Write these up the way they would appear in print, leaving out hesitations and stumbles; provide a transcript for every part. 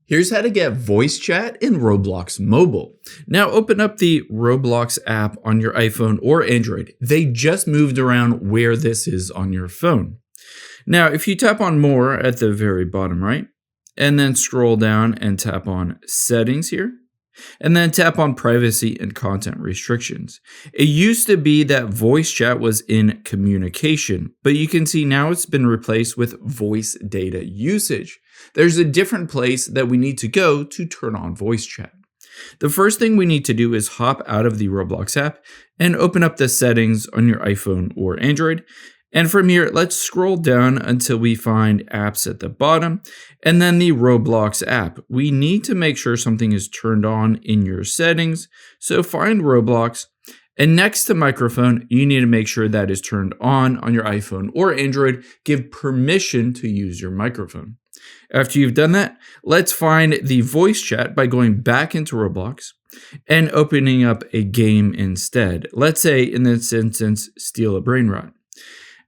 Here's how to get voice chat in Roblox Mobile. Now open up the Roblox app on your iPhone or Android. They just moved around where this is on your phone. Now, if you tap on More at the very bottom right, and then scroll down and tap on Settings here, and then tap on Privacy and Content Restrictions. It used to be that voice chat was in communication, but you can see now it's been replaced with voice data usage. There's a different place that we need to go to turn on voice chat. The first thing we need to do is hop out of the Roblox app and open up the settings on your iPhone or Android. And from here, let's scroll down until we find apps at the bottom and then the Roblox app. We need to make sure something is turned on in your settings. So find Roblox, and next to microphone, you need to make sure that is turned on your iPhone or Android. Give permission to use your microphone. After you've done that, let's find the voice chat by going back into Roblox and opening up a game instead. Let's say in this instance, Steal a Brain Rot.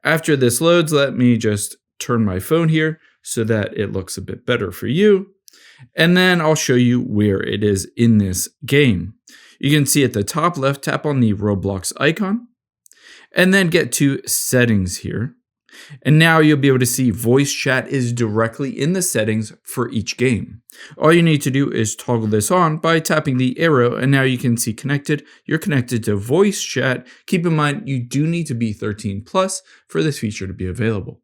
After this loads, let me just turn my phone here so that it looks a bit better for you. And then I'll show you where it is in this game. You can see at the top left, tap on the Roblox icon and then get to settings here. And now you'll be able to see voice chat is directly in the settings for each game. All you need to do is toggle this on by tapping the arrow, and now you can see connected. You're connected to voice chat. Keep in mind, you do need to be 13 plus for this feature to be available.